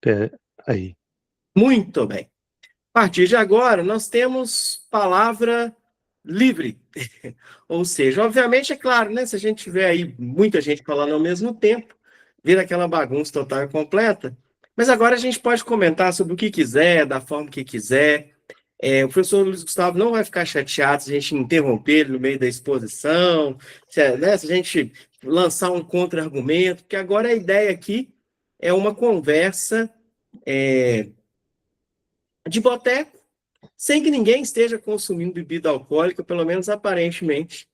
É, aí. Muito bem. A partir de agora, nós temos palavra livre. Ou seja, obviamente, é claro, né? Se a gente tiver aí muita gente falando ao mesmo tempo, vira aquela bagunça total e completa. Mas agora a gente pode comentar sobre o que quiser, da forma que quiser. O professor Luiz Gustavo não vai ficar chateado se a gente interromper ele no meio da exposição, né, se a gente lançar um contra-argumento, porque agora a ideia aqui é uma conversa de boteco, sem que ninguém esteja consumindo bebida alcoólica, pelo menos aparentemente.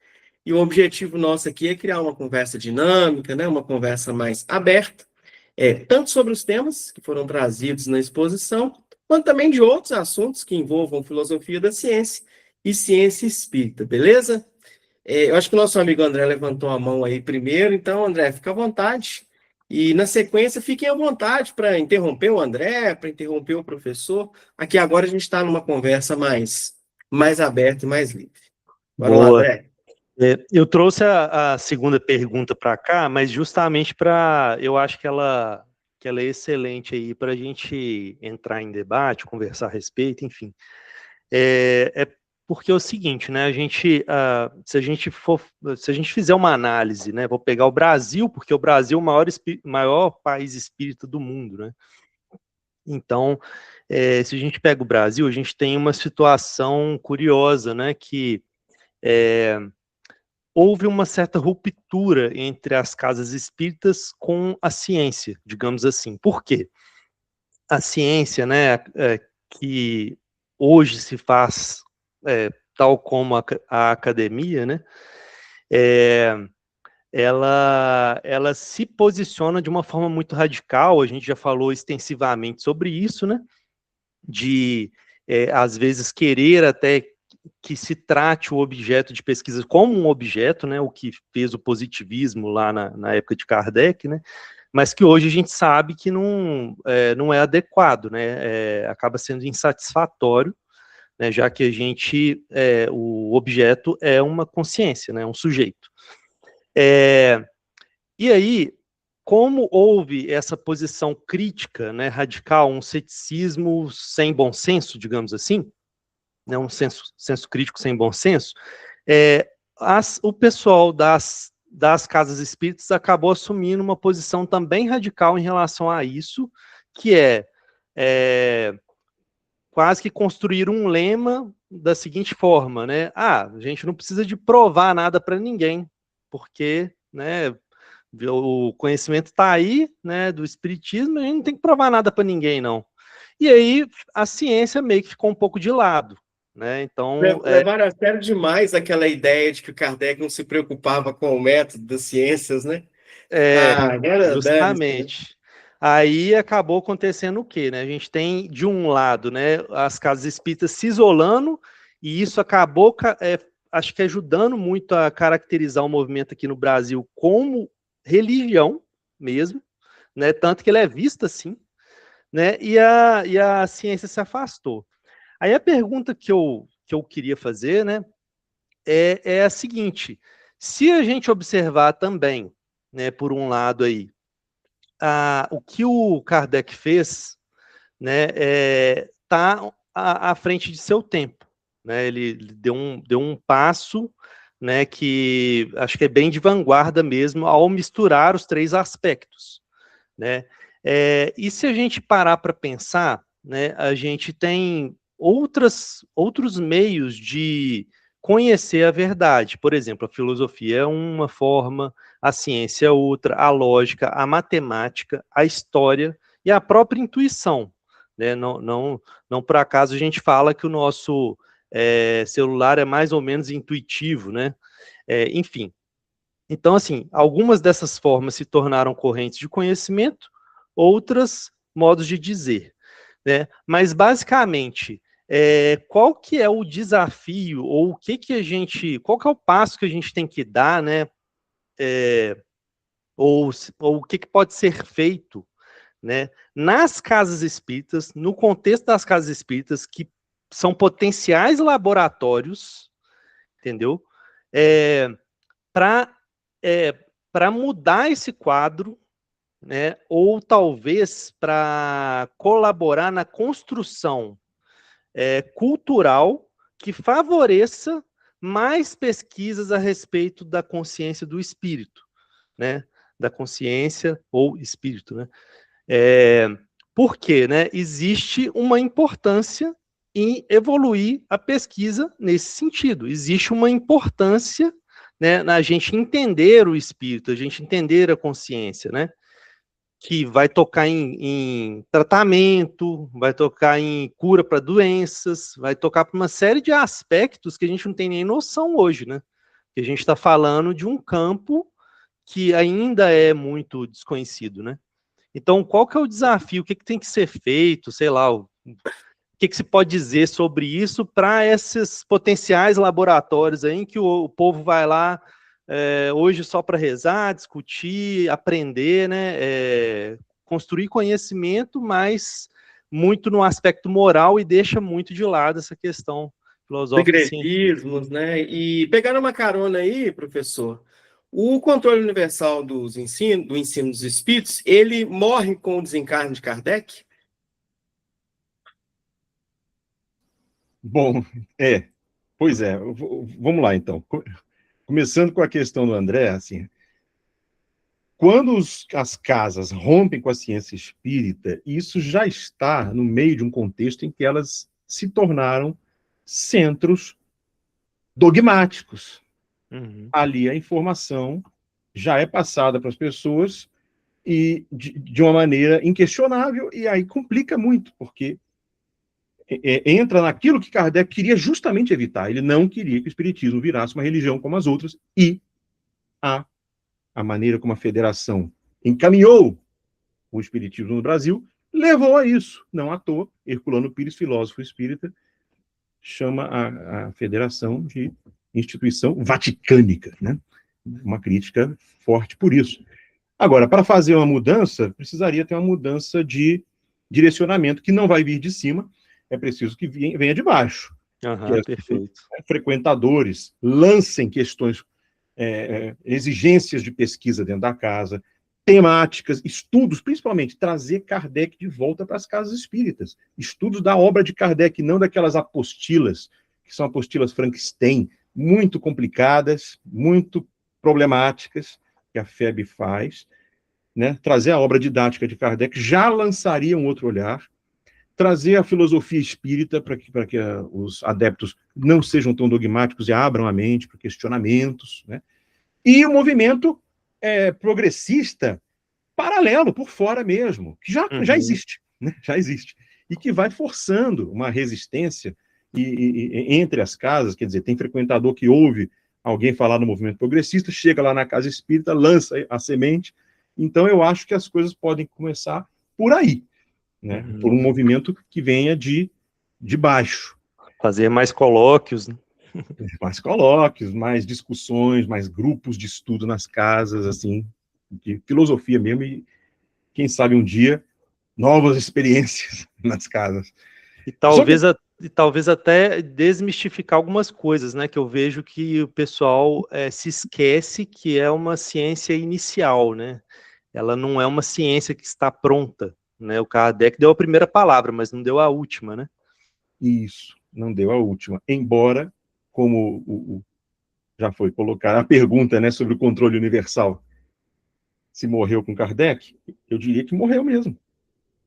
E o objetivo nosso aqui é criar uma conversa dinâmica, né, uma conversa mais aberta, tanto sobre os temas que foram trazidos na exposição, quanto também de outros assuntos que envolvam filosofia da ciência e ciência espírita, beleza? Eu acho que o nosso amigo André levantou a mão aí primeiro, então, André, fica à vontade. E, na sequência, fiquem à vontade para interromper o André, para interromper o professor. Aqui agora a gente está numa conversa mais aberta e mais livre. Bora lá, Boa. André. Eu trouxe a segunda pergunta para cá, mas justamente para, eu acho que ela é excelente aí para a gente entrar em debate, conversar a respeito, enfim. É porque é o seguinte, né? Se a gente fizer uma análise, né? Vou pegar o Brasil, porque o Brasil é o maior país espírita do mundo, né? Então, se a gente pega o Brasil, a gente tem uma situação curiosa, né? Que houve uma certa ruptura entre as casas espíritas com a ciência, digamos assim. Por quê? A ciência, né, que hoje se faz tal como a academia, né, é, ela se posiciona de uma forma muito radical, a gente já falou extensivamente sobre isso, né, de, às vezes, querer até que se trate o objeto de pesquisa como um objeto, né, o que fez o positivismo lá na época de Kardec, né, mas que hoje a gente sabe que não é adequado, né, acaba sendo insatisfatório, né, já que o objeto é uma consciência, né, um sujeito. E aí, como houve essa posição crítica, né, radical, um ceticismo sem bom senso, digamos assim, né, um senso crítico sem bom senso, o pessoal das casas espíritas acabou assumindo uma posição também radical em relação a isso, que é quase que construir um lema da seguinte forma, né? A gente não precisa de provar nada para ninguém, porque, né, o conhecimento está aí, né, do espiritismo, a gente não tem que provar nada para ninguém, não. E aí a ciência meio que ficou um pouco de lado, né? Então, Levaram a sério demais aquela ideia de que o Kardec não se preocupava com o método das ciências, né? Agora dane-se, né? justamente. Aí acabou acontecendo o quê, né? A gente tem, de um lado, né, as casas espíritas se isolando, e isso acabou, acho que ajudando muito a caracterizar o movimento aqui no Brasil como religião mesmo, né? Tanto que ele é visto assim, né? E a ciência se afastou. Aí a pergunta que eu queria fazer, né, é a seguinte: se a gente observar também, né, por um lado aí, o que o Kardec fez, né, tá à frente de seu tempo, né? Ele deu um passo, né, que acho que é bem de vanguarda mesmo ao misturar os três aspectos, né? E se a gente parar para pensar, né, a gente tem outros meios de conhecer a verdade. Por exemplo, a filosofia é uma forma, a ciência é outra, a lógica, a matemática, a história e a própria intuição, né? Não por acaso a gente fala que o nosso celular é mais ou menos intuitivo, né? Enfim. Então, assim, algumas dessas formas se tornaram correntes de conhecimento, outras modos de dizer, né? Mas, basicamente, qual que é o desafio, ou qual que é o passo que a gente tem que dar, né? Ou o que pode ser feito, né? Nas casas espíritas, no contexto das casas espíritas, que são potenciais laboratórios, entendeu? Para para mudar esse quadro, né? Ou talvez para colaborar na construção cultural que favoreça mais pesquisas a respeito da consciência do espírito, né? Da consciência ou espírito, né? Porque, né, existe uma importância em evoluir a pesquisa nesse sentido. Existe uma importância, né, na gente entender o espírito, a gente entender a consciência, né? Que vai tocar em tratamento, vai tocar em cura para doenças, vai tocar para uma série de aspectos que a gente não tem nem noção hoje, né? Que a gente está falando de um campo que ainda é muito desconhecido, né? Então, qual que é o desafio? O que tem que ser feito? Sei lá, o que se pode dizer sobre isso para esses potenciais laboratórios aí em que o povo vai lá hoje só para rezar, discutir, aprender, né? Construir conhecimento, mas muito no aspecto moral e deixa muito de lado essa questão filosófica e científica. Segredismos, né? E pegando uma carona aí, professor, o controle universal do ensino dos espíritos, ele morre com o desencarne de Kardec? Bom, pois é, vamos lá então. Começando com a questão do André, assim, quando as casas rompem com a ciência espírita, isso já está no meio de um contexto em que elas se tornaram centros dogmáticos. Uhum. Ali a informação já é passada para as pessoas e de uma maneira inquestionável, e aí complica muito, porque entra naquilo que Kardec queria justamente evitar. Ele não queria que o espiritismo virasse uma religião como as outras, e a maneira como a federação encaminhou o espiritismo no Brasil levou a isso. Não à toa, Herculano Pires, filósofo espírita, chama a federação de instituição vaticânica, né? Uma crítica forte por isso. Agora, para fazer uma mudança, precisaria ter uma mudança de direcionamento que não vai vir de cima, é preciso que venha de baixo. Uhum, perfeito. Frequentadores lancem questões, exigências de pesquisa dentro da casa, temáticas, estudos, principalmente trazer Kardec de volta para as casas espíritas. Estudos da obra de Kardec, não daquelas apostilas, que são apostilas Frankenstein, muito complicadas, muito problemáticas, que a FEB faz, né? Trazer a obra didática de Kardec já lançaria um outro olhar, trazer a filosofia espírita para que os adeptos não sejam tão dogmáticos e abram a mente para questionamentos, né? E o movimento progressista paralelo, por fora mesmo, que já existe, né? Já existe, e que vai forçando uma resistência entre as casas, quer dizer, tem frequentador que ouve alguém falar no movimento progressista, chega lá na casa espírita, lança a semente. Então eu acho que as coisas podem começar por aí, né? Por um movimento que venha de baixo. Fazer mais colóquios, né? Mais colóquios, mais discussões, mais grupos de estudo nas casas, assim, de filosofia mesmo, e quem sabe um dia, novas experiências nas casas. E talvez até desmistificar algumas coisas, né? Que eu vejo que o pessoal se esquece que é uma ciência inicial, né? Ela não é uma ciência que está pronta, né? O Kardec deu a primeira palavra, mas não deu a última, né? Isso, não deu a última. Embora, como já foi colocada a pergunta, né, sobre o controle universal, se morreu com Kardec, eu diria que morreu mesmo.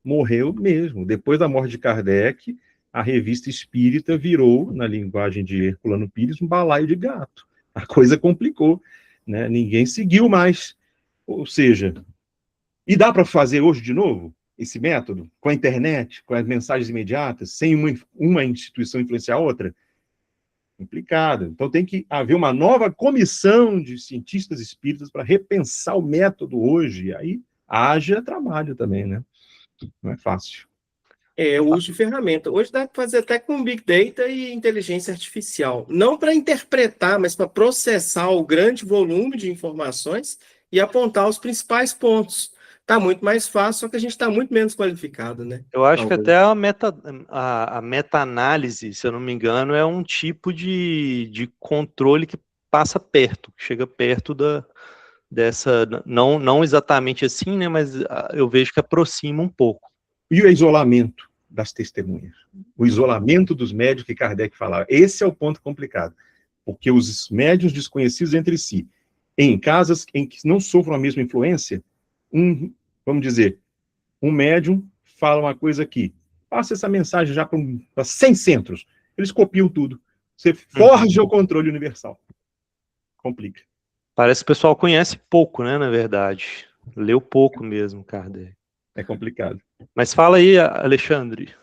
Morreu mesmo. Depois da morte de Kardec, a revista espírita virou, na linguagem de Herculano Pires, um balaio de gato. A coisa complicou, né? Ninguém seguiu mais. Ou seja, e dá para fazer hoje de novo esse método? Com a internet, com as mensagens imediatas, sem uma instituição influenciar a outra? Complicado. Então tem que haver uma nova comissão de cientistas espíritas para repensar o método hoje. E aí haja trabalho também, né? Não é fácil. O uso de ferramenta. Hoje dá para fazer até com Big Data e inteligência artificial. Não para interpretar, mas para processar o grande volume de informações e apontar os principais pontos. Está muito mais fácil, só que a gente está muito menos qualificado, né? Eu acho que até a meta-análise, se eu não me engano, é um tipo de controle que passa perto, que chega perto não exatamente assim, né, mas eu vejo que aproxima um pouco. E o isolamento das testemunhas? O isolamento dos médios que Kardec falava. Esse é o ponto complicado, porque os médios desconhecidos entre si, em casas em que não sofram a mesma influência, vamos dizer, um médium fala uma coisa aqui, passa essa mensagem já para 100 centros, eles copiam tudo. Você forja o controle universal. Complica. Parece que o pessoal conhece pouco, né, na verdade. Leu pouco mesmo, Kardec. É complicado. Mas fala aí, Alexandre.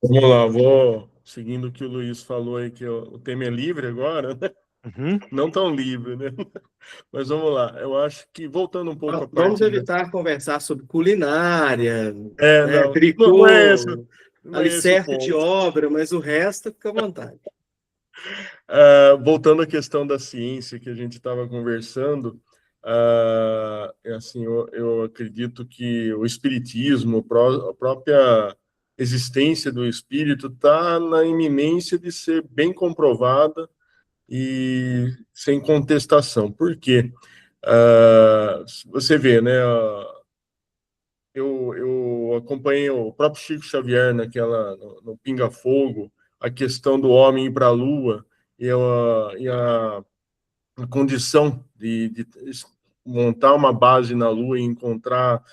Vamos lá, vou seguindo o que o Luiz falou aí, que o tema é livre agora, né? Uhum. Não tão livre, né? Mas vamos lá, eu acho que, voltando um pouco a Vamos parte... evitar conversar sobre culinária, não, tricô, não é esse o alicerce de ponto. obra, mas o resto fica à vontade. Voltando à questão da ciência que a gente estava conversando, assim, eu acredito que o espiritismo, a própria existência do espírito está na iminência de ser bem comprovada e sem contestação. Por quê? Você vê, né? Eu acompanhei o próprio Chico Xavier no Pinga Fogo, a questão do homem ir para a Lua e a condição de montar uma base na Lua e encontrar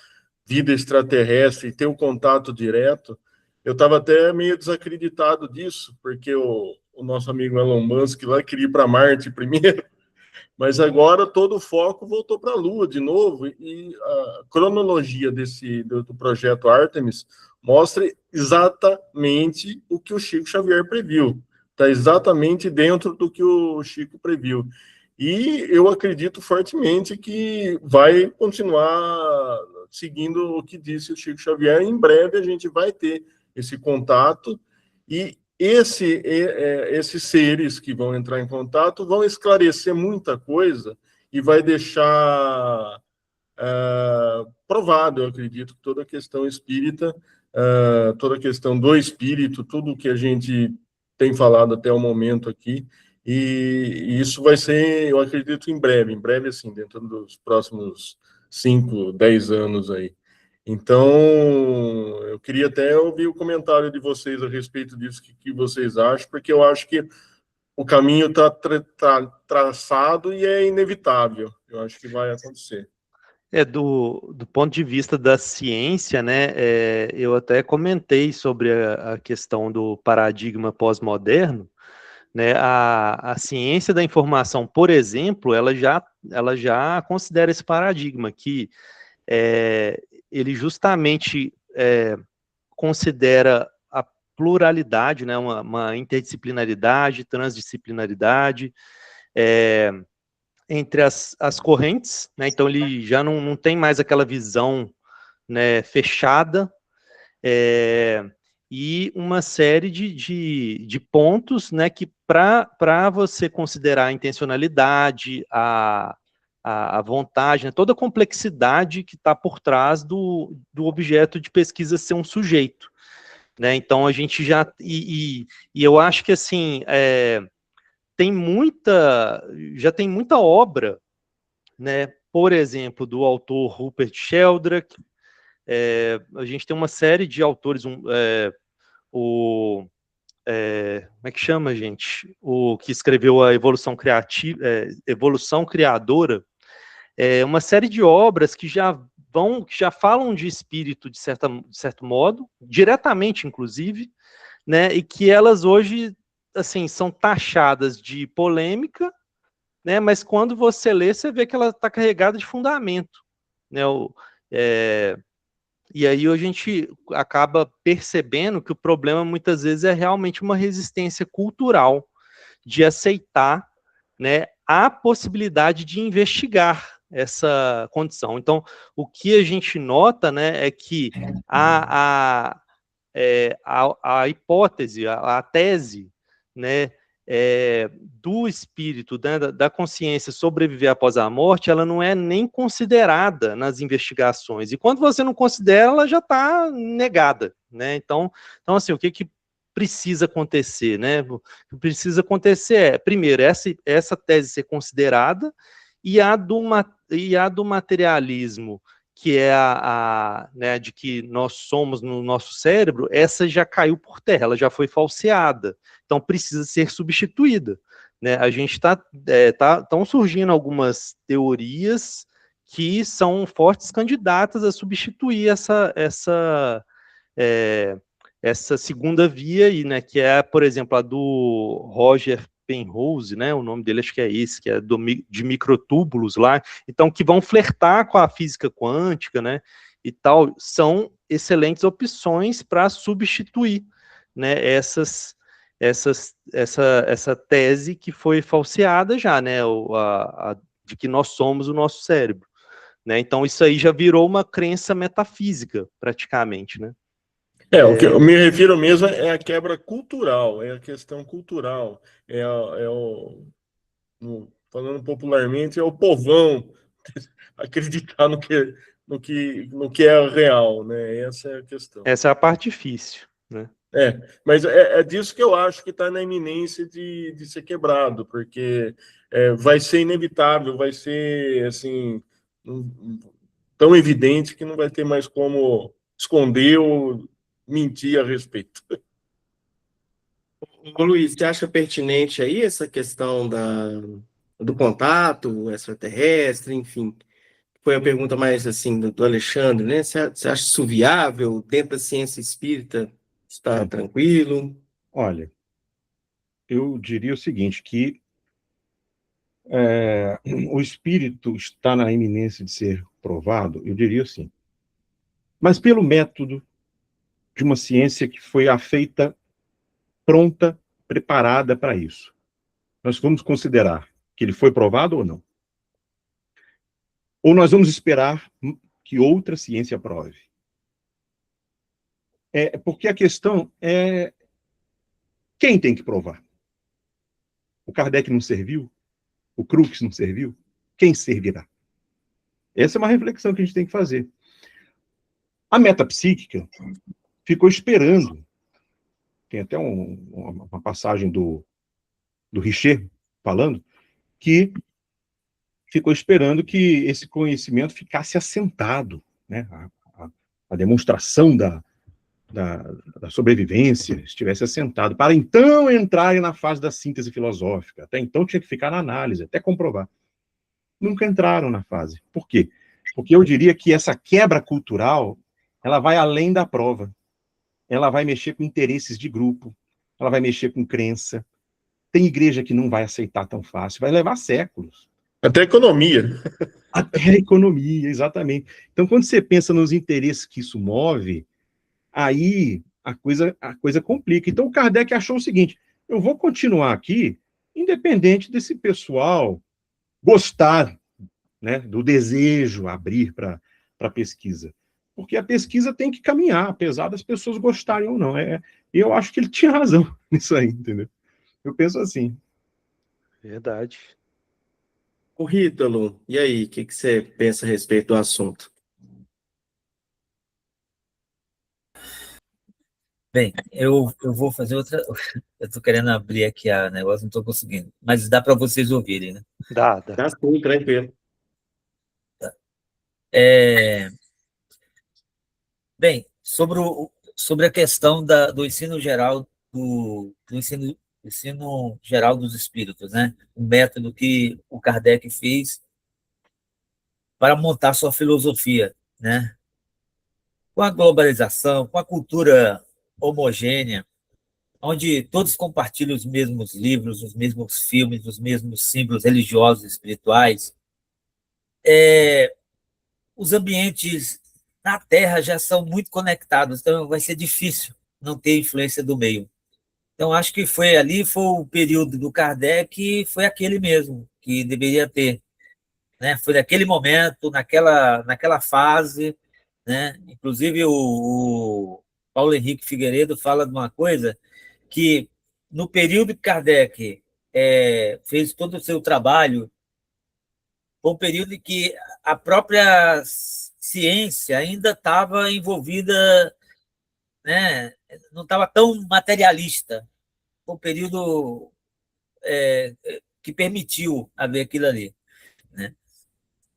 vida extraterrestre e ter o contato direto. Eu estava até meio desacreditado disso, porque o nosso amigo Elon Musk lá queria ir para Marte primeiro, mas agora todo o foco voltou para a Lua de novo, e a cronologia do projeto Artemis mostra exatamente o que o Chico Xavier previu. Está exatamente dentro do que o Chico previu. E eu acredito fortemente que vai continuar seguindo o que disse o Chico Xavier. Em breve a gente vai ter esse contato, e esses seres que vão entrar em contato vão esclarecer muita coisa e vai deixar provado, eu acredito, que toda a questão espírita, toda a questão do espírito, tudo que a gente tem falado até o momento aqui, e isso vai ser, eu acredito, em breve, assim, dentro dos próximos 5, 10 anos aí. Então, eu queria até ouvir o comentário de vocês a respeito disso, o que vocês acham, porque eu acho que o caminho está traçado e é inevitável. Eu acho que vai acontecer. Do ponto de vista da ciência, né, eu até comentei sobre a questão do paradigma pós-moderno, né, a ciência da informação, por exemplo, ela já considera esse paradigma, que ele justamente considera a pluralidade, né, uma interdisciplinaridade, transdisciplinaridade, entre as correntes, né, então ele já não tem mais aquela visão, né, fechada, e uma série de pontos, né, que para você considerar a intencionalidade, a vontade, né, toda a complexidade que está por trás do objeto de pesquisa ser um sujeito, né, então a gente já, e eu acho que assim, já tem muita obra, né, por exemplo, do autor Rupert Sheldrake, a gente tem uma série de autores, como é que chama, gente? O que escreveu a Evolução Criativa, Evolução Criadora, uma série de obras que já falam de espírito de certo modo, diretamente, inclusive, né, e que elas hoje, assim, são taxadas de polêmica, né, mas quando você lê, você vê que ela está carregada de fundamento, né, e aí a gente acaba percebendo que o problema muitas vezes é realmente uma resistência cultural de aceitar, né, a possibilidade de investigar essa condição. Então, o que a gente nota, né, é que a hipótese, a tese, né, do espírito, né, da consciência sobreviver após a morte, ela não é nem considerada nas investigações. E quando você não considera, ela já está negada, né? Então assim, o que precisa acontecer, né? O que precisa acontecer é, primeiro, essa tese ser considerada, e a do materialismo, que é né, de que nós somos no nosso cérebro, essa já caiu por terra, ela já foi falseada, então precisa ser substituída, né? A gente estão surgindo algumas teorias que são fortes candidatas a substituir essa segunda via aí, né, que é, por exemplo, a do Roger Penrose, né, o nome dele acho que é esse, que é de microtúbulos lá, então que vão flertar com a física quântica, né, e tal, são excelentes opções para substituir, né, essa tese que foi falseada já, né, de que nós somos o nosso cérebro, né, então isso aí já virou uma crença metafísica, praticamente, né. O que eu me refiro mesmo é a quebra cultural, é a questão cultural, falando popularmente, é o povão acreditar no que é real, né? Essa é a questão. Essa é a parte difícil, né? Mas é disso que eu acho que está na iminência de ser quebrado, porque vai ser inevitável, vai ser assim tão evidente que não vai ter mais como esconder ou mentir a respeito. Ô, Luiz, você acha pertinente aí essa questão do contato extraterrestre, enfim? Foi a pergunta mais assim do Alexandre, né? Você acha isso viável? Dentro da ciência espírita está tranquilo? Olha, eu diria o seguinte, que o espírito está na iminência de ser provado, eu diria sim. Mas pelo método de uma ciência que foi feita pronta, preparada para isso. Nós vamos considerar que ele foi provado ou não? Ou nós vamos esperar que outra ciência prove? Porque a questão é quem tem que provar? O Kardec não serviu? O Crookes não serviu? Quem servirá? Essa é uma reflexão que a gente tem que fazer. A metapsíquica ficou esperando. Tem até uma passagem do Richer falando que ficou esperando que esse conhecimento ficasse assentado, né? A demonstração da sobrevivência estivesse assentado, para então entrarem na fase da síntese filosófica. Até então tinha que ficar na análise, até comprovar. Nunca entraram na fase. Por quê? Porque eu diria que essa quebra cultural, ela vai além da prova. Ela vai mexer com interesses de grupo, ela vai mexer com crença. Tem igreja que não vai aceitar tão fácil, vai levar séculos. Até economia. Até a economia, exatamente. Então, quando você pensa nos interesses que isso move, aí a coisa complica. Então, o Kardec achou o seguinte: eu vou continuar aqui, independente desse pessoal gostar, né, do desejo abrir para a pesquisa. Porque a pesquisa tem que caminhar, apesar das pessoas gostarem ou não. Eu acho que ele tinha razão nisso aí, entendeu? Eu penso assim. Verdade. O Ítalo, e aí, o que você pensa a respeito do assunto? Bem, eu vou fazer outra. Eu estou querendo abrir aqui a negócio, não estou conseguindo. Mas dá para vocês ouvirem, né? Dá. Tá sim, tranquilo. Bem, sobre a questão do ensino geral do ensino geral dos espíritos, né? Um método que o Kardec fez para montar sua filosofia, né? Com a globalização, com a cultura homogênea, onde todos compartilham os mesmos livros, os mesmos filmes, os mesmos símbolos religiosos e espirituais, os ambientes na Terra já são muito conectados, então vai ser difícil não ter influência do meio. Então, acho que foi o período do Kardec, foi aquele mesmo, que deveria ter, né? Foi naquele momento, naquela fase, né? Inclusive, o Paulo Henrique Figueiredo fala de uma coisa que, no período que Kardec fez todo o seu trabalho, foi um período em que a própria ciência ainda estava envolvida, né, não estava tão materialista. Foi um período que permitiu haver aquilo ali, né?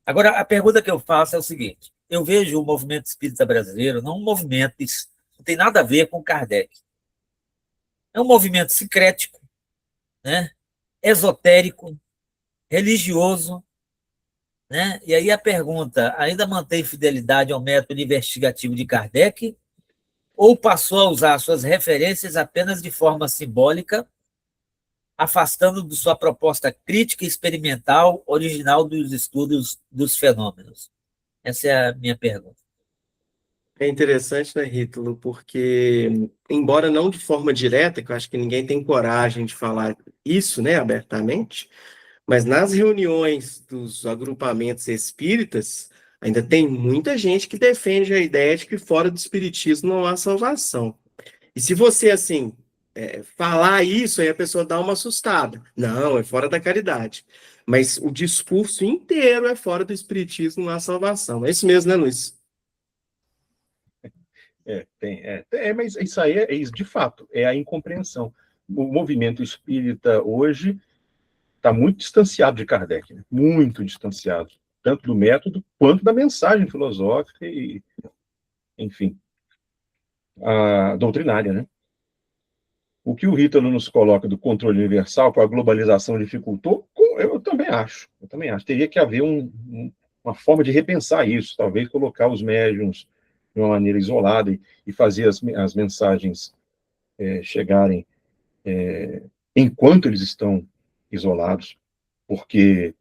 Agora, a pergunta que eu faço é o seguinte: eu vejo o movimento espírita brasileiro não um movimento, isso não tem nada a ver com Kardec. É um movimento sincrético, né? Esotérico, religioso, né? E aí a pergunta: ainda mantém fidelidade ao método investigativo de Kardec ou passou a usar suas referências apenas de forma simbólica, afastando de sua proposta crítica e experimental original dos estudos dos fenômenos? Essa é a minha pergunta. É interessante, né, Rítalo, porque, embora não de forma direta, que eu acho que ninguém tem coragem de falar isso, né, abertamente, mas nas reuniões dos agrupamentos espíritas, ainda tem muita gente que defende a ideia de que fora do espiritismo não há salvação. E se você, assim, falar isso, aí a pessoa dá uma assustada. Não, é fora da caridade. Mas o discurso inteiro é fora do espiritismo, não há salvação. É isso mesmo, né, Luiz? Mas isso aí de fato, é a incompreensão. O movimento espírita hoje está muito distanciado de Kardec, né? Muito distanciado, tanto do método quanto da mensagem filosófica e, enfim, a doutrinária, né? O que o Rítalo nos coloca do controle universal, com a globalização dificultou, eu também acho. Eu também acho. Teria que haver uma forma de repensar isso, talvez colocar os médiuns de uma maneira isolada e fazer as mensagens chegarem enquanto eles estão isolados, porque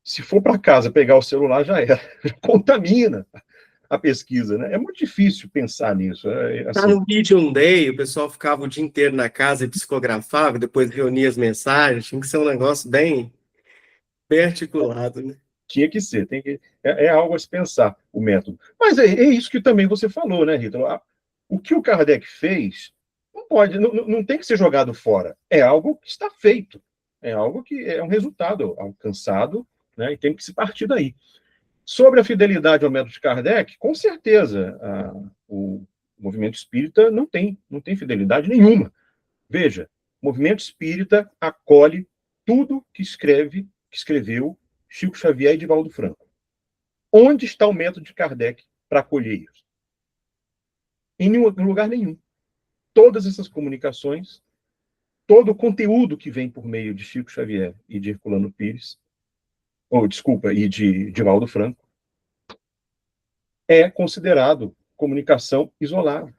se for para casa pegar o celular, já era, já contamina a pesquisa, né? É muito difícil pensar nisso. Tá no Medium Day, o pessoal ficava o dia inteiro na casa e psicografava, depois reunia as mensagens, tinha que ser um negócio bem articulado, né? Tinha que ser, é algo a se pensar, o método. Mas é isso que também você falou, né, Rita? O que o Kardec fez não tem que ser jogado fora. É algo que está feito. É algo que é um resultado alcançado, né, e tem que se partir daí. Sobre a fidelidade ao método de Kardec, com certeza, o movimento espírita não tem fidelidade nenhuma. Veja, o movimento espírita acolhe tudo que escreveu Chico Xavier e Divaldo Franco. Onde está o método de Kardec para acolher isso? Em lugar nenhum. Todas essas comunicações, todo o conteúdo que vem por meio de Chico Xavier e de Herculano Pires, e de Divaldo Franco, é considerado comunicação isolada.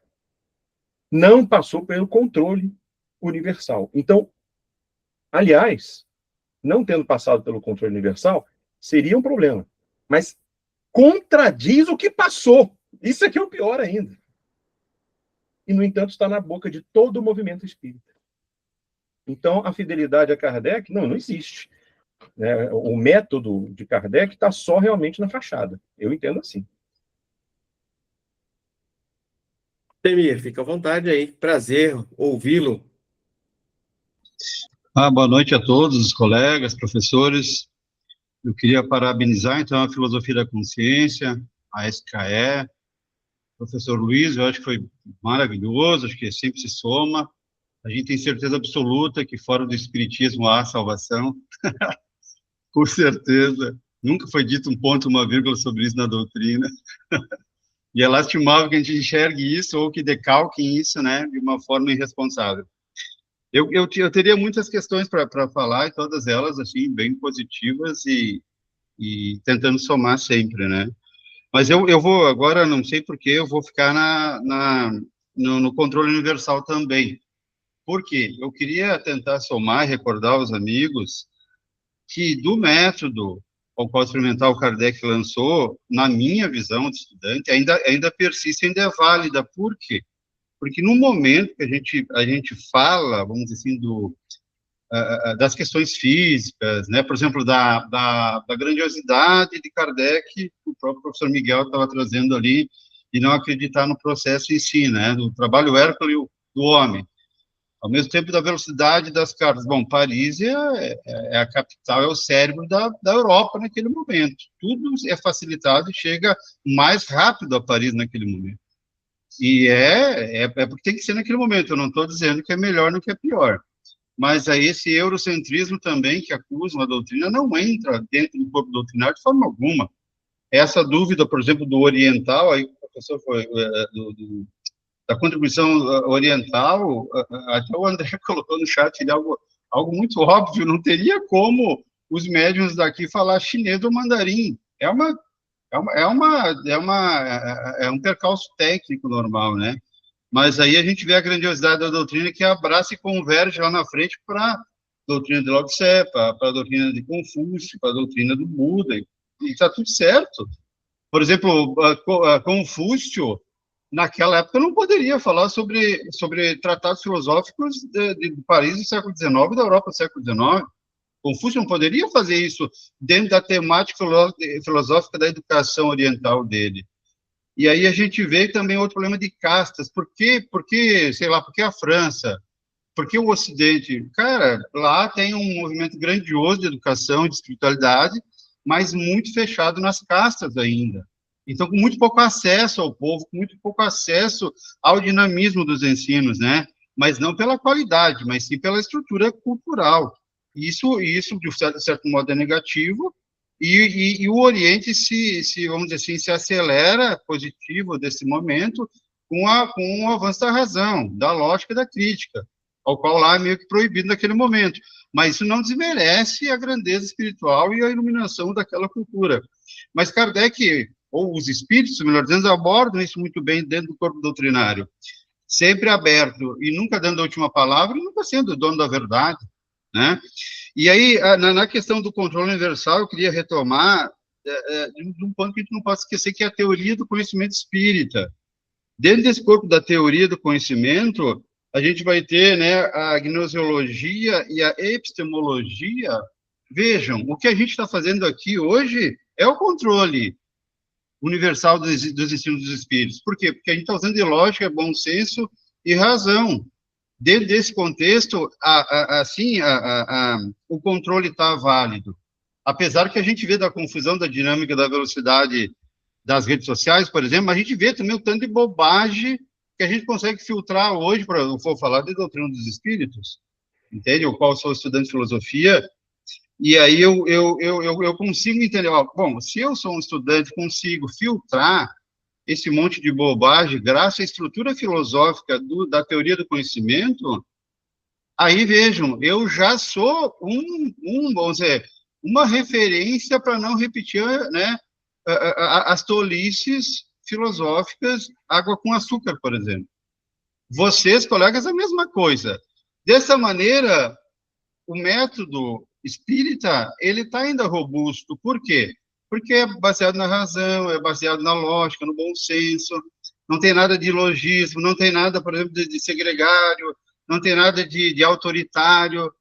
Não passou pelo controle universal. Então, aliás, não tendo passado pelo controle universal, seria um problema. Mas contradiz o que passou. Isso aqui é o pior ainda. E, no entanto, está na boca de todo o movimento espírita. Então, a fidelidade a Kardec, não existe. Né? O método de Kardec está só realmente na fachada. Eu entendo assim. Temir, fica à vontade aí. Prazer ouvi-lo. Boa noite a todos os colegas, professores. Eu queria parabenizar, então, a Filosofia da Consciência, a SKE, professor Luiz, eu acho que foi maravilhoso, acho que sempre se soma. A gente tem certeza absoluta que fora do Espiritismo há salvação. Com certeza. Nunca foi dito um ponto, uma vírgula sobre isso na doutrina. E é lastimável que a gente enxergue isso ou que decalquem isso, né, de uma forma irresponsável. Eu teria muitas questões para falar, e todas elas, assim, bem positivas e tentando somar sempre, né? Mas eu vou, agora, não sei porquê, eu vou ficar no controle universal também. Por quê? Eu queria tentar somar e recordar aos amigos que do método ao qual experimental Kardec lançou, na minha visão de estudante, ainda persiste, ainda é válida. Por quê? Porque no momento que a gente fala, vamos dizer assim, das questões físicas, né? Por exemplo, da grandiosidade de Kardec, que o próprio professor Miguel estava trazendo ali, e não acreditar no processo em si, né? Do trabalho hércules do homem. Ao mesmo tempo, da velocidade das cartas. Bom, Paris é a capital, é o cérebro da Europa naquele momento. Tudo é facilitado e chega mais rápido a Paris naquele momento. E é porque tem que ser naquele momento. Eu não estou dizendo que é melhor do que é pior. Mas aí esse eurocentrismo também, que acusam a doutrina, não entra dentro do corpo doutrinário de forma alguma. Essa dúvida, por exemplo, do oriental, aí o professor foi, da contribuição oriental, até o André colocou no chat algo muito óbvio, não teria como os médiuns daqui falar chinês ou mandarim. É um percalço técnico normal, né? Mas aí a gente vê a grandiosidade da doutrina que abraça e converge lá na frente para a doutrina de Lao Tse, para a doutrina de Confúcio, para a doutrina do Buda, e está tudo certo. Por exemplo, Confúcio, naquela época, não poderia falar sobre tratados filosóficos de Paris do século XIX e da Europa do século XIX. Confúcio não poderia fazer isso dentro da temática filosófica da educação oriental dele. E aí a gente vê também outro problema de castas. Por que, sei lá, por que a França? Por que o Ocidente? Cara, lá tem um movimento grandioso de educação e de espiritualidade, mas muito fechado nas castas ainda. Então, com muito pouco acesso ao povo, com muito pouco acesso ao dinamismo dos ensinos, né? Mas não pela qualidade, mas sim pela estrutura cultural. Isso de certo modo, é negativo, e o Oriente vamos dizer assim, se acelera positivo desse momento com o avanço da razão, da lógica e da crítica, ao qual lá é meio que proibido naquele momento. Mas isso não desmerece a grandeza espiritual e a iluminação daquela cultura. Mas Kardec, ou os espíritos, melhor dizendo, abordam isso muito bem dentro do corpo doutrinário, sempre aberto e nunca dando a última palavra e nunca sendo o dono da verdade, né? E aí, na questão do controle universal, eu queria retomar de um ponto que a gente não pode esquecer, que é a teoria do conhecimento espírita. Dentro desse corpo da teoria do conhecimento, a gente vai ter, né, a gnosiologia e a epistemologia. Vejam, o que a gente está fazendo aqui hoje é o controle universal dos ensinos dos espíritos. Por quê? Porque a gente está usando de lógica, bom senso e razão. Dentro desse contexto, o controle está válido. Apesar que a gente vê da confusão da dinâmica da velocidade das redes sociais, por exemplo, a gente vê também o tanto de bobagem que a gente consegue filtrar hoje, para eu for falar de doutrina dos espíritos, entende? O qual sou estudante de filosofia, e aí eu consigo entender, bom, se eu sou um estudante, consigo filtrar esse monte de bobagem, graças à estrutura filosófica da teoria do conhecimento, aí vejam, eu já sou vamos dizer, uma referência para não repetir, né, as tolices filosóficas, água com açúcar, por exemplo. Vocês, colegas, a mesma coisa. Dessa maneira, o método espírita, ele está ainda robusto. Por quê? Porque é baseado na razão, é baseado na lógica, no bom senso, não tem nada de logismo, não tem nada, por exemplo, de segregário, não tem nada de autoritário,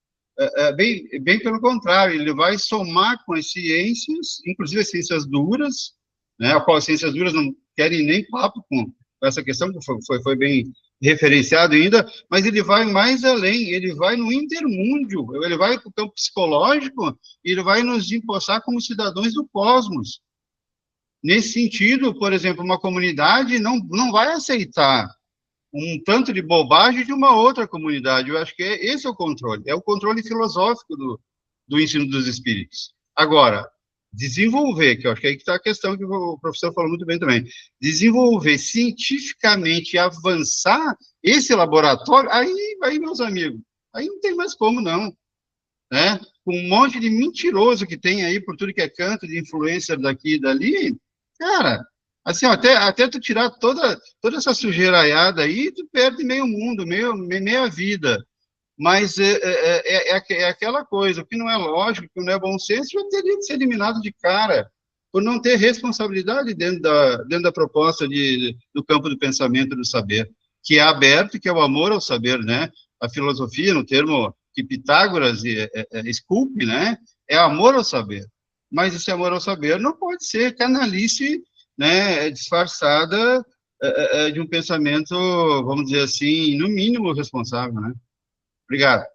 bem pelo contrário, ele vai somar com as ciências, inclusive as ciências duras, né, a qual as ciências duras não querem nem papo com essa questão, que foi bem referenciado ainda, mas ele vai mais além, ele vai no intermúndio, ele vai para o campo psicológico, e ele vai nos empossar como cidadãos do cosmos. Nesse sentido, por exemplo, uma comunidade não vai aceitar um tanto de bobagem de uma outra comunidade. Eu acho que esse é o controle filosófico do ensino dos espíritos. Agora, desenvolver, que eu acho que aí que está a questão que o professor falou muito bem também, desenvolver cientificamente, avançar esse laboratório, aí, meus amigos, aí não tem mais como, não, né? Com um monte de mentiroso que tem aí por tudo que é canto, de influencer daqui e dali, cara, assim, até tu tirar toda essa sujeiraiada aí, tu perde meio mundo, meia vida. Mas é aquela coisa, o que não é lógico, o que não é bom senso, já teria que ser eliminado de cara, por não ter responsabilidade dentro da proposta do campo do pensamento e do saber, que é aberto, que é o amor ao saber, né? A filosofia, no termo que Pitágoras esculpe, né? É amor ao saber. Mas esse amor ao saber não pode ser canalice, né, disfarçada de um pensamento, vamos dizer assim, no mínimo responsável, né? Obrigado.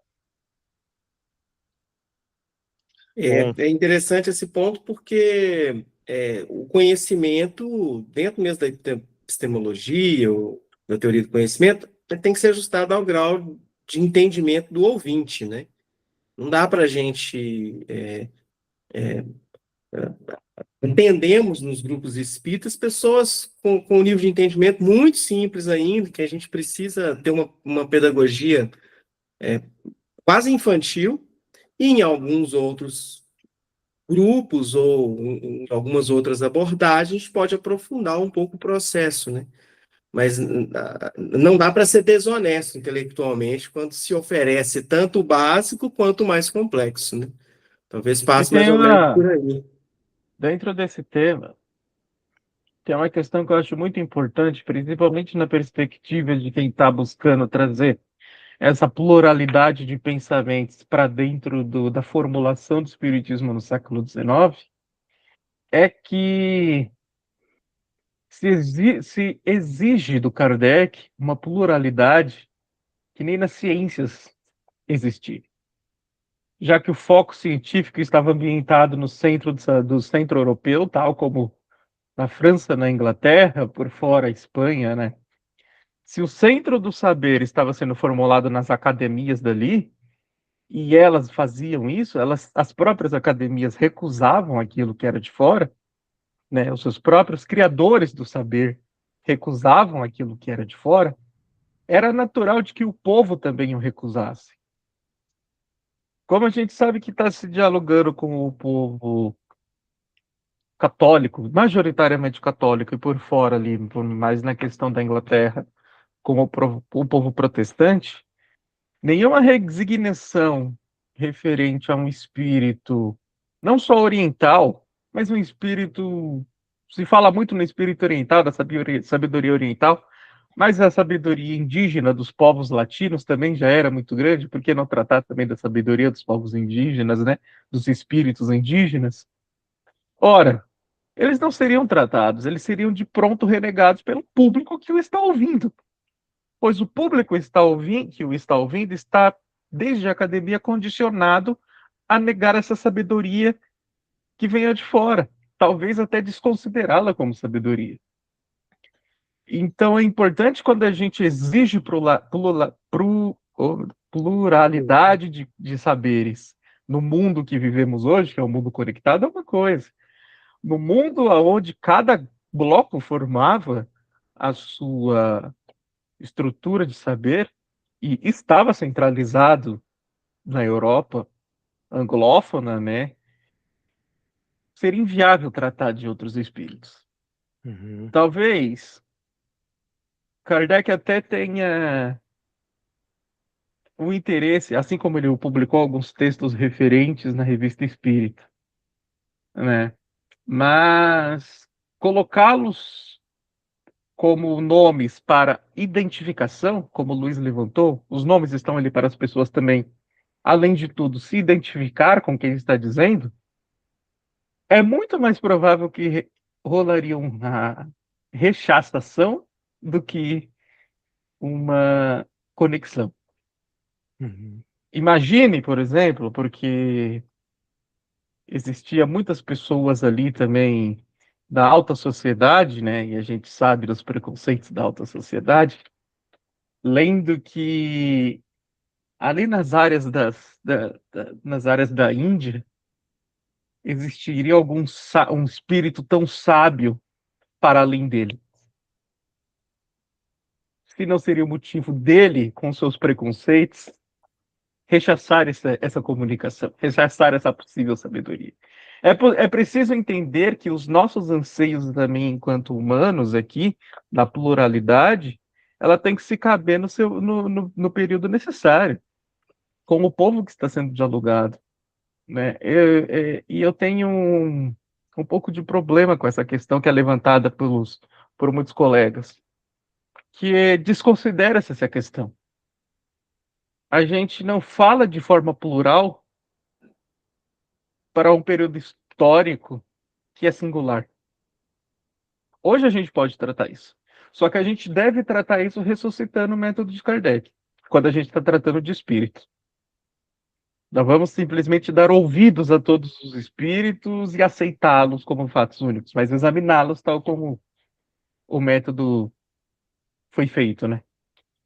É interessante esse ponto, porque o conhecimento, dentro mesmo da epistemologia, da teoria do conhecimento, tem que ser ajustado ao grau de entendimento do ouvinte, né? Não dá para a gente... entendemos nos grupos espíritas pessoas com um nível de entendimento muito simples ainda, que a gente precisa ter uma pedagogia quase infantil, e em alguns outros grupos ou em algumas outras abordagens, a gente pode aprofundar um pouco o processo, né? Mas não dá para ser desonesto intelectualmente quando se oferece tanto o básico quanto o mais complexo, né? Talvez E passe mais tem ou menos uma, por aí. dentro desse tema, tem uma questão que eu acho muito importante, principalmente na perspectiva de quem está buscando trazer essa pluralidade de pensamentos para dentro da formulação do espiritismo no século XIX, é que se exige do Kardec uma pluralidade que nem nas ciências existia. Já que o foco científico estava ambientado no centro do centro europeu, tal como na França, na Inglaterra, por fora a Espanha, né? Se o centro do saber estava sendo formulado nas academias dali, e elas faziam isso, as próprias academias recusavam aquilo que era de fora, né? Os seus próprios criadores do saber recusavam aquilo que era de fora, era natural de que o povo também o recusasse. Como a gente sabe que está se dialogando com o povo católico, majoritariamente católico, e por fora ali, mais na questão da Inglaterra, com o povo protestante, nenhuma resignação referente a um espírito, não só oriental, mas um espírito, se fala muito no espírito oriental, da sabedoria oriental, mas a sabedoria indígena dos povos latinos também já era muito grande, por que não tratar também da sabedoria dos povos indígenas, né, dos espíritos indígenas? Ora, eles não seriam tratados, eles seriam de pronto renegados pelo público que o está ouvindo, pois o público que o está ouvindo está, desde a academia, condicionado a negar essa sabedoria que venha de fora, talvez até desconsiderá-la como sabedoria. Então é importante quando a gente exige pluralidade de saberes no mundo que vivemos hoje, que é um mundo conectado, é uma coisa. No mundo onde cada bloco formava a sua estrutura de saber e estava centralizado na Europa anglófona, né? Seria inviável tratar de outros espíritos. Uhum. Talvez Kardec até tenha o interesse, assim como ele publicou alguns textos referentes na Revista Espírita, né? Mas colocá-los como nomes para identificação, como o Luiz levantou, os nomes estão ali para as pessoas também, além de tudo, se identificar com quem está dizendo, é muito mais provável que rolaria uma rechaçação do que uma conexão. Uhum. Imagine, por exemplo, porque existia muitas pessoas ali também da alta sociedade, né? E a gente sabe dos preconceitos da alta sociedade, lendo que ali nas áreas nas áreas da Índia existiria um espírito tão sábio para além dele. Se não seria o motivo dele, com seus preconceitos, rechaçar essa comunicação, rechaçar essa possível sabedoria. É preciso entender que os nossos anseios também, enquanto humanos aqui, da pluralidade, ela tem que se caber no período necessário, com o povo que está sendo dialogado, né? E eu tenho um pouco de problema com essa questão que é levantada por muitos colegas, que desconsidera-se essa questão. A gente não fala de forma plural para um período histórico que é singular. Hoje a gente pode tratar isso. Só que a gente deve tratar isso ressuscitando o método de Kardec, quando a gente está tratando de espíritos. Não vamos simplesmente dar ouvidos a todos os espíritos e aceitá-los como fatos únicos, mas examiná-los tal como o método foi feito, né?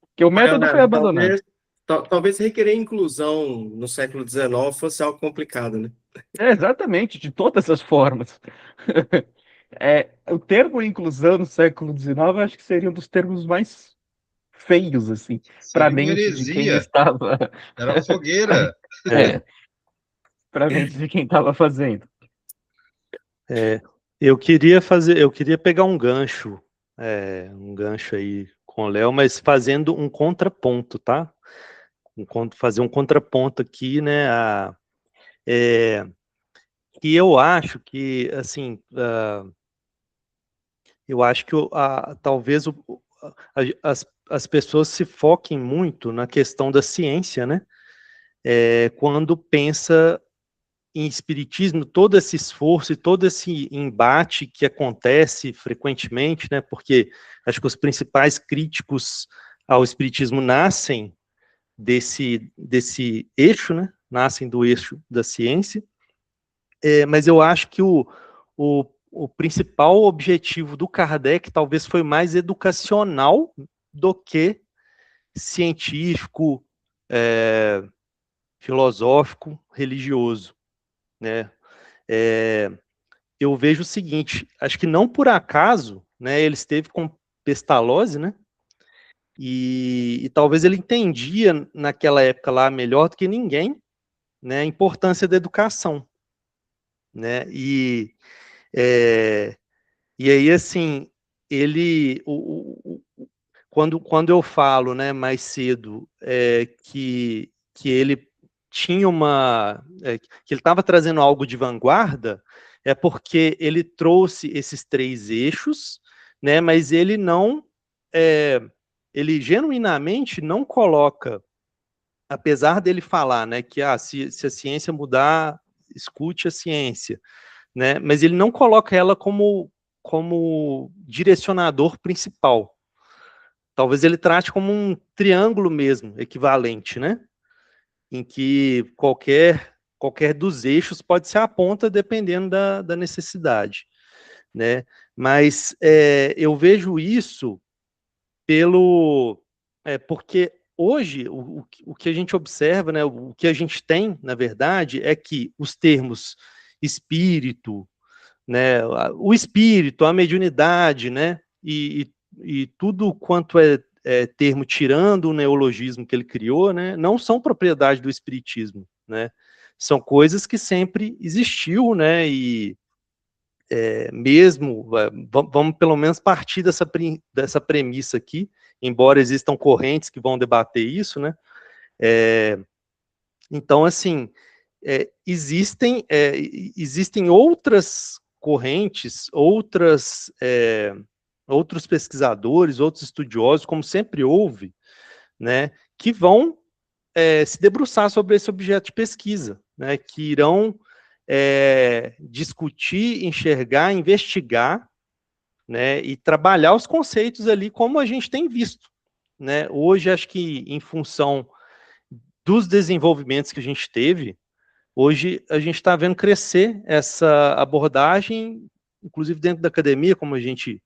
Porque o método foi Leonardo, abandonado. talvez requerer inclusão no século XIX fosse algo complicado, né? Exatamente, de todas as formas. O termo inclusão no século XIX, acho que seria um dos termos mais feios, assim, para a Seria uma mente de quem heresia. estava. Era uma fogueira. Para a mente de quem estava fazendo. Eu queria pegar um gancho aí com o Léo, mas fazendo um contraponto, tá? Fazer um contraponto aqui, né? E eu acho que, assim, eu acho que talvez as pessoas se foquem muito na questão da ciência, né? Quando pensa em espiritismo, todo esse esforço e todo esse embate que acontece frequentemente, né? Porque acho que os principais críticos ao espiritismo nascem desse eixo, né? Nascem do eixo da ciência. Mas eu acho que o principal objetivo do Kardec talvez foi mais educacional do que científico, filosófico, religioso, né? Eu vejo o seguinte, acho que não por acaso, né, ele esteve com Pestalozzi, né, e talvez ele entendia naquela época lá melhor do que ninguém, né, a importância da educação, né, e aí, assim, quando eu falo, né, mais cedo, que ele tinha que ele estava trazendo algo de vanguarda, é porque ele trouxe esses 3 eixos, né, mas ele genuinamente não coloca, apesar dele falar, né, que se a ciência mudar, escute a ciência, né, mas ele não coloca ela como direcionador principal. Talvez ele trate como um triângulo mesmo, equivalente, né? Em que qualquer dos eixos pode ser a ponta, dependendo da necessidade, né? Mas eu vejo isso porque hoje o que a gente observa, né? O que a gente tem, na verdade, é que os termos espírito, né? O espírito, a mediunidade, né? E tudo quanto é termo tirando o neologismo que ele criou, né? Não são propriedade do espiritismo, né? São coisas que sempre existiu, né? E vamos pelo menos partir dessa premissa aqui, embora existam correntes que vão debater isso, né? Então, assim, existem outras correntes, outros pesquisadores, outros estudiosos, como sempre houve, né, que vão se debruçar sobre esse objeto de pesquisa, né, que irão discutir, enxergar, investigar, né, e trabalhar os conceitos ali como a gente tem visto, né? Hoje, acho que em função dos desenvolvimentos que a gente teve, hoje a gente está vendo crescer essa abordagem, inclusive dentro da academia, como a gente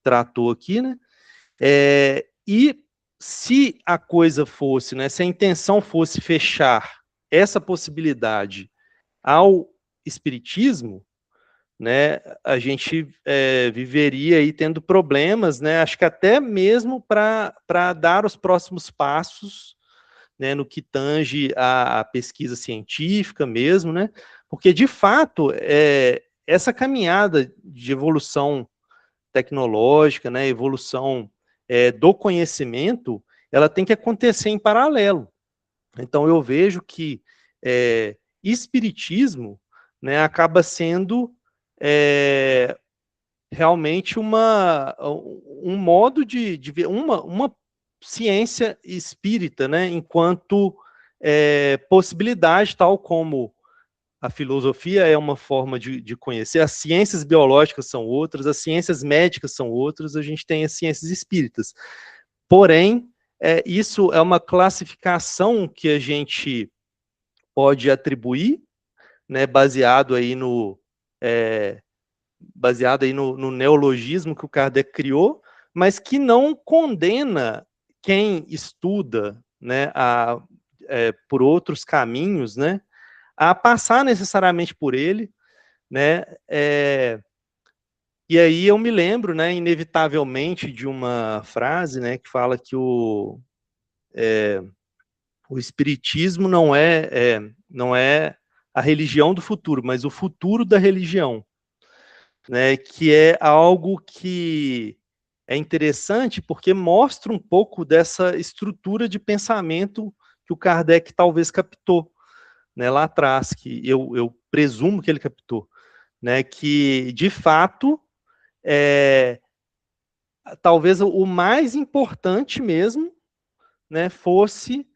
tratou aqui, né? E se a coisa fosse, né, se a intenção fosse fechar essa possibilidade ao espiritismo, né, a gente viveria aí tendo problemas, né, acho que até mesmo para dar os próximos passos, né, no que tange a pesquisa científica mesmo, né, porque de fato essa caminhada de evolução tecnológica, né, evolução do conhecimento, ela tem que acontecer em paralelo. Então eu vejo que espiritismo, né, acaba sendo realmente um modo de ver, uma ciência espírita, né, enquanto possibilidade, tal como a filosofia é uma forma de conhecer, as ciências biológicas são outras, as ciências médicas são outras, a gente tem as ciências espíritas. Porém, isso é uma classificação que a gente pode atribuir, né, baseado aí no neologismo que o Kardec criou, mas que não condena quem estuda, né, por outros caminhos, né, a passar necessariamente por ele, né, e aí eu me lembro, né, inevitavelmente, de uma frase, né, que fala que o espiritismo não é a religião do futuro, mas o futuro da religião, né, que é algo que é interessante porque mostra um pouco dessa estrutura de pensamento que o Kardec talvez captou, né, lá atrás, que eu presumo que ele captou, né, que de fato talvez o mais importante mesmo, né, fosse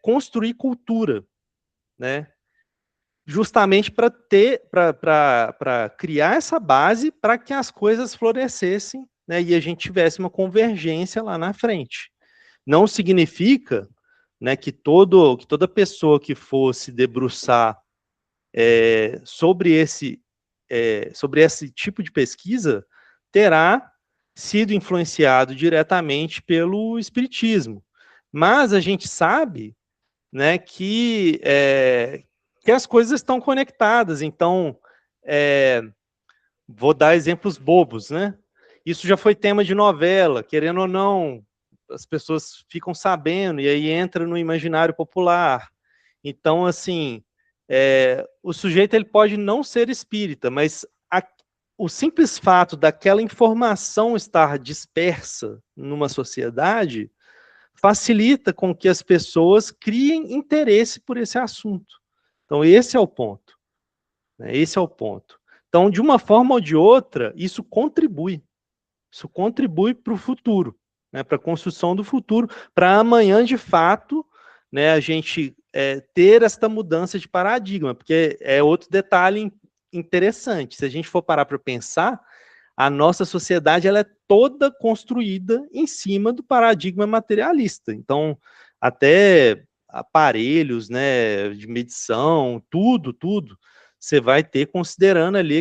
construir cultura, né, justamente para criar essa base para que as coisas florescessem, né, e a gente tivesse uma convergência lá na frente. Não significa, né, que toda pessoa que fosse debruçar sobre esse tipo de pesquisa terá sido influenciado diretamente pelo espiritismo. Mas a gente sabe, né, que as coisas estão conectadas. Então, vou dar exemplos bobos, né? Isso já foi tema de novela, querendo ou não, as pessoas ficam sabendo, e aí entra no imaginário popular. Então, assim, o sujeito ele pode não ser espírita, mas o simples fato daquela informação estar dispersa numa sociedade facilita com que as pessoas criem interesse por esse assunto. Então, esse é o ponto, né? Esse é o ponto. Então, de uma forma ou de outra, isso contribui para o futuro, né, para a construção do futuro, para amanhã, de fato, né, a gente ter esta mudança de paradigma, porque é outro detalhe interessante. Se a gente for parar para pensar, a nossa sociedade ela é toda construída em cima do paradigma materialista. Então, até aparelhos, né, de medição, tudo, você vai ter considerando ali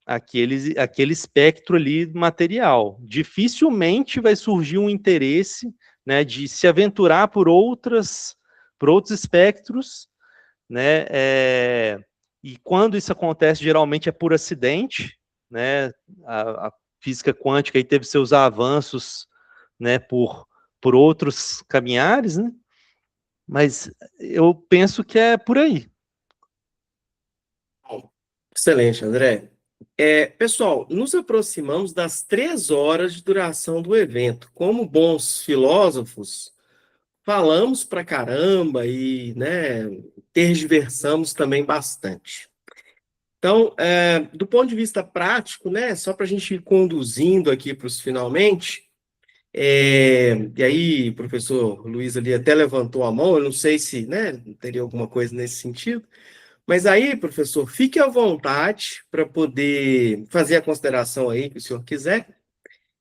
aquele espectro ali material. Dificilmente vai surgir um interesse, né, de se aventurar por outros espectros, né, e quando isso acontece, geralmente é por acidente, né, a física quântica aí teve seus avanços, né, por outros caminhares, né, mas eu penso que é por aí. Excelente, André. Pessoal, nos aproximamos das 3 horas de duração do evento. Como bons filósofos, falamos pra caramba e, né, tergiversamos também bastante. Então, do ponto de vista prático, né, só para a gente ir conduzindo aqui para os finalmente, e aí, o professor Luiz ali até levantou a mão, eu não sei se, né, teria alguma coisa nesse sentido, mas aí, professor, fique à vontade para poder fazer a consideração aí que o senhor quiser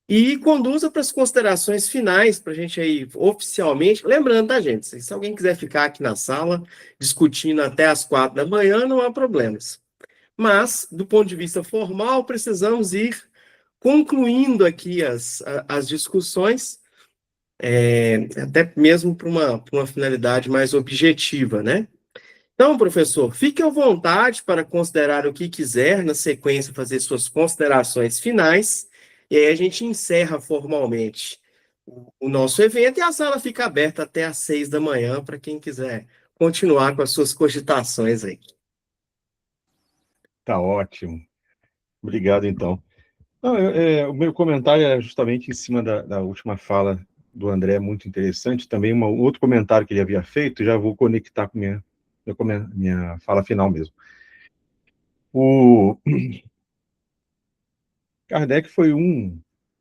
e conduza para as considerações finais para a gente aí oficialmente. Lembrando, tá, gente? Se alguém quiser ficar aqui na sala discutindo até as 4 da manhã, não há problemas. Mas, do ponto de vista formal, precisamos ir concluindo aqui as discussões, até mesmo para uma finalidade mais objetiva, né? Então, professor, fique à vontade para considerar o que quiser, na sequência, fazer suas considerações finais, e aí a gente encerra formalmente o nosso evento e a sala fica aberta até às 6 da manhã para quem quiser continuar com as suas cogitações aí. Tá ótimo. Obrigado, então. Não, o meu comentário é justamente em cima da última fala do André, muito interessante. Também um outro comentário que ele havia feito, já vou conectar com minha fala final mesmo. O Kardec foi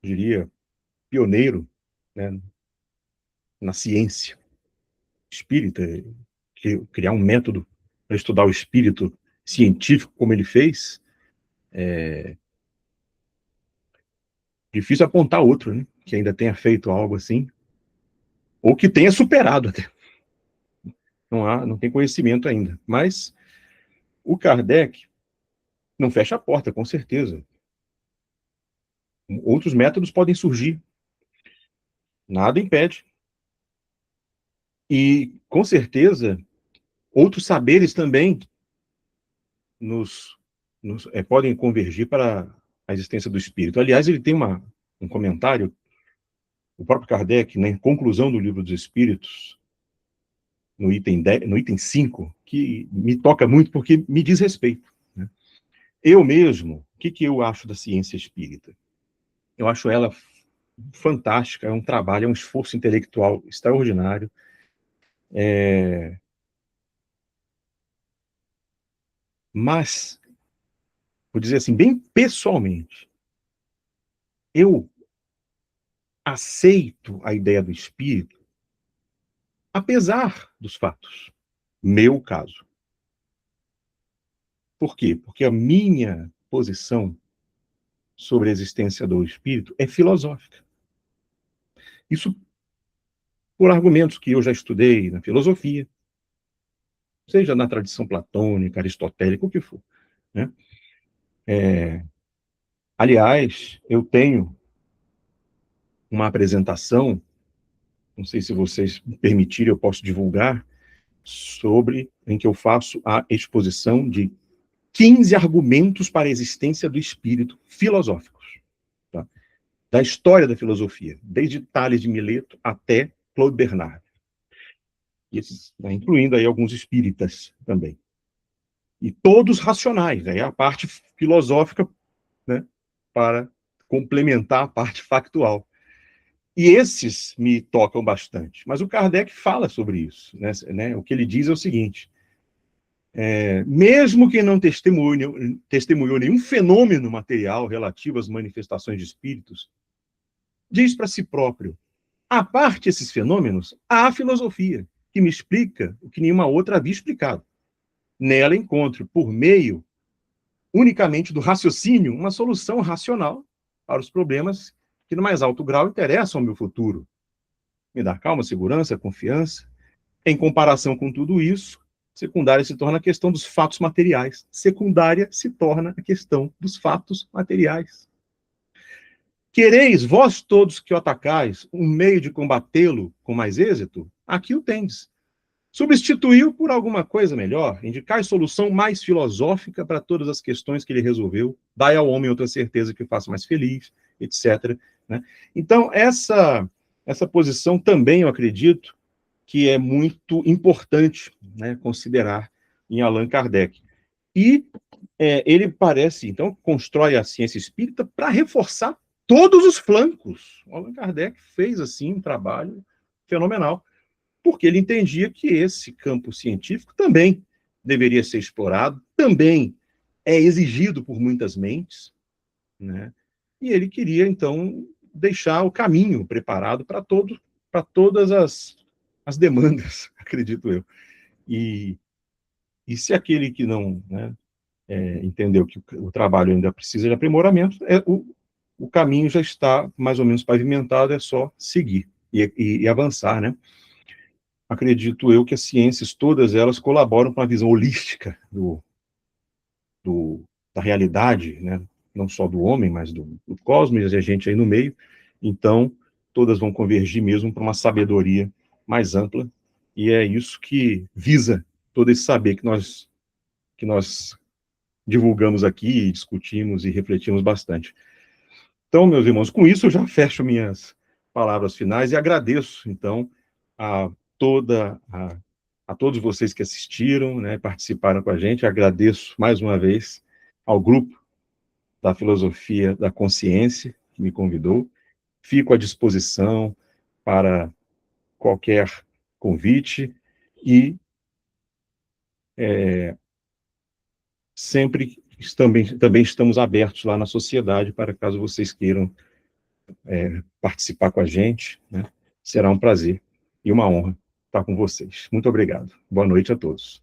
diria, pioneiro, né, na ciência espírita, criar um método para estudar o espírito científico como ele fez. Difícil apontar outro, né, que ainda tenha feito algo assim, ou que tenha superado até. Não tem conhecimento ainda. Mas o Kardec não fecha a porta, com certeza. Outros métodos podem surgir. Nada impede. E, com certeza, outros saberes também podem convergir para a existência do espírito. Aliás, ele tem um comentário, o próprio Kardec, na conclusão do Livro dos Espíritos, no item 5, que me toca muito porque me diz respeito. Né? Eu mesmo, o que eu acho da ciência espírita? Eu acho ela fantástica, é um trabalho, é um esforço intelectual extraordinário. Mas, vou dizer assim, bem pessoalmente, eu aceito a ideia do espírito, apesar dos fatos. Meu caso. Por quê? Porque a minha posição sobre a existência do espírito é filosófica. Isso por argumentos que eu já estudei na filosofia, seja na tradição platônica, aristotélica, o que for. Né? Aliás, eu tenho uma apresentação, não sei se vocês me permitirem, eu posso divulgar, em que eu faço a exposição de 15 argumentos para a existência do espírito filosóficos, tá? Da história da filosofia, desde Tales de Mileto até Claude Bernard, incluindo aí alguns espíritas também. E todos racionais, é a parte filosófica, né, para complementar a parte factual. E esses me tocam bastante. Mas o Kardec fala sobre isso. Né? O que ele diz é o seguinte: mesmo que não testemunhou nenhum fenômeno material relativo às manifestações de espíritos, diz para si próprio: à parte esses fenômenos, há a filosofia, que me explica o que nenhuma outra havia explicado. Nela encontro, por meio unicamente do raciocínio, uma solução racional para os problemas que, no mais alto grau, interessam ao meu futuro. Me dá calma, segurança, confiança. Em comparação com tudo isso, secundária se torna a questão dos fatos materiais. Secundária se torna a questão dos fatos materiais. Quereis, vós todos que o atacais, um meio de combatê-lo com mais êxito? Aqui o tendes. Substituiu por alguma coisa melhor, indicai solução mais filosófica para todas as questões que ele resolveu, dai ao homem outra certeza que o faça mais feliz, etc. Né? Então, essa posição também, eu acredito, que é muito importante, né, considerar em Allan Kardec. E ele parece, então, constrói a ciência espírita para reforçar todos os flancos. O Allan Kardec fez, assim, um trabalho fenomenal, porque ele entendia que esse campo científico também deveria ser explorado, também é exigido por muitas mentes, né? E ele queria, então, deixar o caminho preparado para todas as demandas, acredito eu. E se aquele que não, né, entendeu que o trabalho ainda precisa de aprimoramento, o caminho já está mais ou menos pavimentado, é só seguir e avançar, né? Acredito eu que as ciências, todas elas, colaboram para a visão holística da realidade, né? Não só do homem, mas do cosmos, e a gente aí no meio. Então, todas vão convergir mesmo para uma sabedoria mais ampla, e é isso que visa todo esse saber que nós divulgamos aqui, discutimos e refletimos bastante. Então, meus irmãos, com isso eu já fecho minhas palavras finais e agradeço, então, a todos vocês que assistiram, né, participaram com a gente. Agradeço mais uma vez ao grupo da Filosofia da Consciência que me convidou. Fico à disposição para qualquer convite e sempre também estamos abertos lá na sociedade para caso vocês queiram participar com a gente, né? Será um prazer e uma honra estar com vocês. Muito obrigado. Boa noite a todos.